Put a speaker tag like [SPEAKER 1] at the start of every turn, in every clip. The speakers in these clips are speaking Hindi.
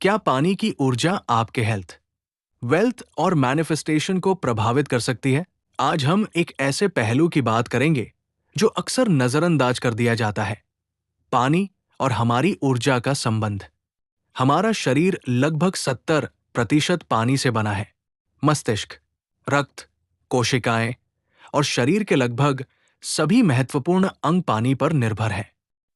[SPEAKER 1] क्या पानी की ऊर्जा आपके हेल्थ, वेल्थ और मैनिफेस्टेशन को प्रभावित कर सकती है? आज हम एक ऐसे पहलू की बात करेंगे जो अक्सर नजरअंदाज कर दिया जाता है, पानी और हमारी ऊर्जा का संबंध। हमारा शरीर लगभग 70% पानी से बना है। मस्तिष्क, रक्त, कोशिकाएं और शरीर के लगभग सभी महत्वपूर्ण अंग पानी पर निर्भर हैं।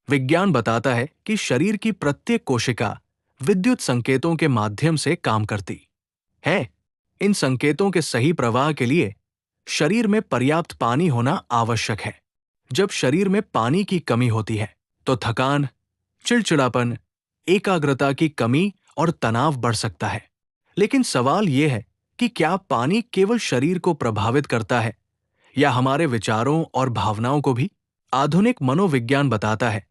[SPEAKER 1] विज्ञान बताता है कि शरीर की प्रत्येक कोशिका विद्युत संकेतों के माध्यम से काम करती है। इन संकेतों के सही प्रवाह के लिए शरीर में पर्याप्त पानी होना आवश्यक है। जब शरीर में पानी की कमी होती है तो थकान, चिड़चिड़ापन, एकाग्रता की कमी और तनाव बढ़ सकता है। लेकिन सवाल यह है कि क्या पानी केवल शरीर को प्रभावित करता है या हमारे विचारों और भावनाओं को भी? आधुनिक मनोविज्ञान बताता है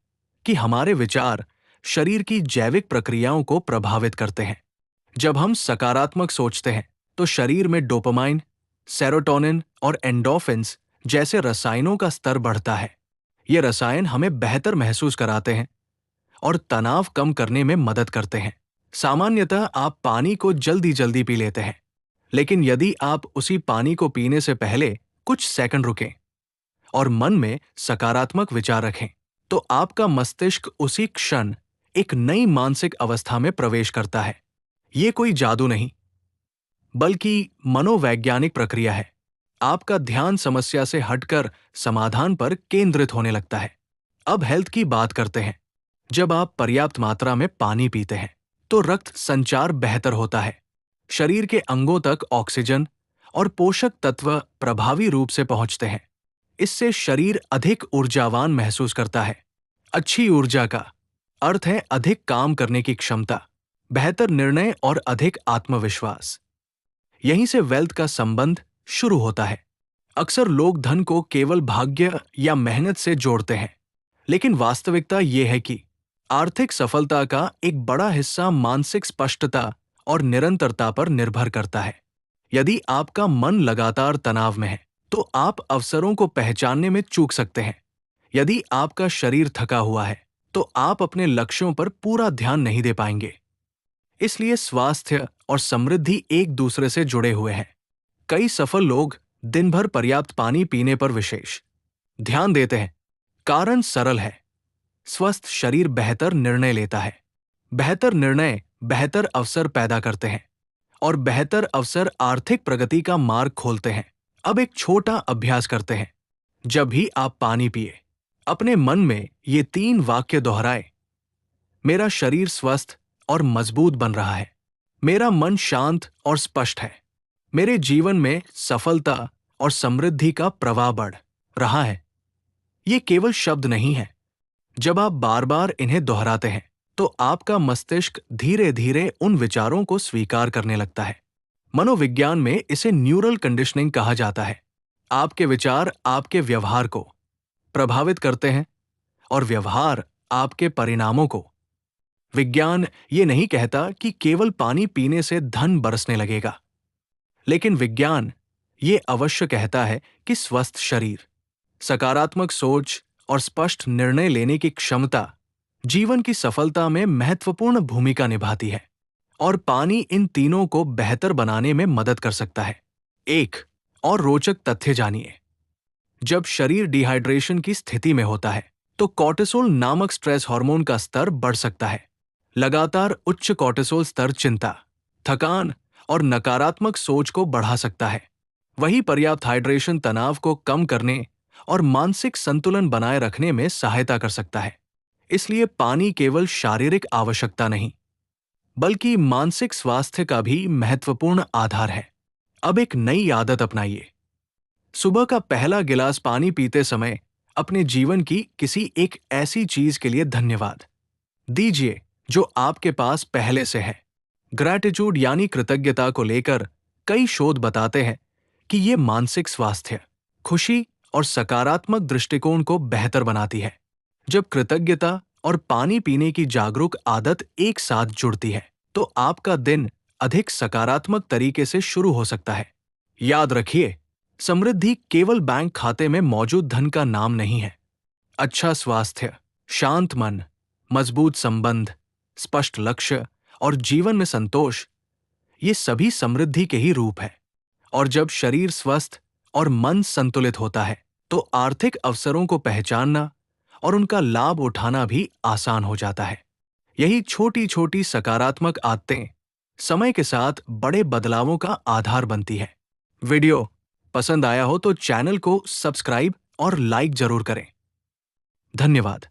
[SPEAKER 1] कि हमारे विचार शरीर की जैविक प्रक्रियाओं को प्रभावित करते हैं। जब हम सकारात्मक सोचते हैं तो शरीर में डोपामाइन, सेरोटोनिन और एंडोर्फिन्स जैसे रसायनों का स्तर बढ़ता है। ये रसायन हमें बेहतर महसूस कराते हैं और तनाव कम करने में मदद करते हैं। सामान्यतः आप पानी को जल्दी जल्दी पी लेते हैं, लेकिन यदि आप उसी पानी को पीने से पहले कुछ सेकंड रुकें और मन में सकारात्मक विचार रखें, तो आपका मस्तिष्क उसी क्षण एक नई मानसिक अवस्था में प्रवेश करता है। ये कोई जादू नहीं, बल्कि मनोवैज्ञानिक प्रक्रिया है। आपका ध्यान समस्या से हटकर समाधान पर केंद्रित होने लगता है। अब हेल्थ की बात करते हैं। जब आप पर्याप्त मात्रा में पानी पीते हैं तो रक्त संचार बेहतर होता है। शरीर के अंगों तक ऑक्सीजन और पोषक तत्व प्रभावी रूप से पहुंचते हैं। इससे शरीर अधिक ऊर्जावान महसूस करता है। अच्छी ऊर्जा का अर्थ है अधिक काम करने की क्षमता, बेहतर निर्णय और अधिक आत्मविश्वास। यहीं से वेल्थ का संबंध शुरू होता है। अक्सर लोग धन को केवल भाग्य या मेहनत से जोड़ते हैं, लेकिन वास्तविकता यह है कि आर्थिक सफलता का एक बड़ा हिस्सा मानसिक स्पष्टता और निरंतरता पर निर्भर करता है। यदि आपका मन लगातार तनाव में है तो आप अवसरों को पहचानने में चूक सकते हैं। यदि आपका शरीर थका हुआ है तो आप अपने लक्ष्यों पर पूरा ध्यान नहीं दे पाएंगे। इसलिए स्वास्थ्य और समृद्धि एक दूसरे से जुड़े हुए हैं। कई सफल लोग दिन भर पर्याप्त पानी पीने पर विशेष ध्यान देते हैं। कारण सरल है, स्वस्थ शरीर बेहतर निर्णय लेता है। बेहतर निर्णय बेहतर अवसर पैदा करते हैं और बेहतर अवसर आर्थिक प्रगति का मार्ग खोलते हैं। अब एक छोटा अभ्यास करते हैं। जब भी आप पानी पिए, अपने मन में ये 3 वाक्य दोहराएं। मेरा शरीर स्वस्थ और मजबूत बन रहा है। मेरा मन शांत और स्पष्ट है। मेरे जीवन में सफलता और समृद्धि का प्रवाह बढ़ रहा है। ये केवल शब्द नहीं है। जब आप बार बार इन्हें दोहराते हैं तो आपका मस्तिष्क धीरे धीरे उन विचारों को स्वीकार करने लगता है। मनोविज्ञान में इसे न्यूरल कंडीशनिंग कहा जाता है। आपके विचार आपके व्यवहार को प्रभावित करते हैं और व्यवहार आपके परिणामों को। विज्ञान ये नहीं कहता कि केवल पानी पीने से धन बरसने लगेगा, लेकिन विज्ञान ये अवश्य कहता है कि स्वस्थ शरीर, सकारात्मक सोच और स्पष्ट निर्णय लेने की क्षमता जीवन की सफलता में महत्वपूर्ण भूमिका निभाती है। और पानी इन तीनों को बेहतर बनाने में मदद कर सकता है। एक और रोचक तथ्य जानिए। जब शरीर डिहाइड्रेशन की स्थिति में होता है तो कॉर्टिसोल नामक स्ट्रेस हार्मोन का स्तर बढ़ सकता है। लगातार उच्च कॉर्टिसोल स्तर चिंता, थकान और नकारात्मक सोच को बढ़ा सकता है। वहीं पर्याप्त हाइड्रेशन तनाव को कम करने और मानसिक संतुलन बनाए रखने में सहायता कर सकता है। इसलिए पानी केवल शारीरिक आवश्यकता नहीं, बल्कि मानसिक स्वास्थ्य का भी महत्वपूर्ण आधार है। अब एक नई आदत अपनाइए। सुबह का पहला गिलास पानी पीते समय अपने जीवन की किसी एक ऐसी चीज के लिए धन्यवाद दीजिए जो आपके पास पहले से है। ग्रैटिट्यूड यानी कृतज्ञता को लेकर कई शोध बताते हैं कि ये मानसिक स्वास्थ्य, खुशी और सकारात्मक दृष्टिकोण को बेहतर बनाती है। जब कृतज्ञता और पानी पीने की जागरूक आदत एक साथ जुड़ती है तो आपका दिन अधिक सकारात्मक तरीके से शुरू हो सकता है। याद रखिए, समृद्धि केवल बैंक खाते में मौजूद धन का नाम नहीं है। अच्छा स्वास्थ्य, शांत मन, मजबूत संबंध, स्पष्ट लक्ष्य और जीवन में संतोष, ये सभी समृद्धि के ही रूप है। और जब शरीर स्वस्थ और मन संतुलित होता है, तो आर्थिक अवसरों को पहचानना और उनका लाभ उठाना भी आसान हो जाता है। यही छोटी-छोटी सकारात्मक आदतें समय के साथ बड़े बदलावों का आधार बनती है। वीडियो पसंद आया हो तो चैनल को सब्सक्राइब और लाइक जरूर करें। धन्यवाद।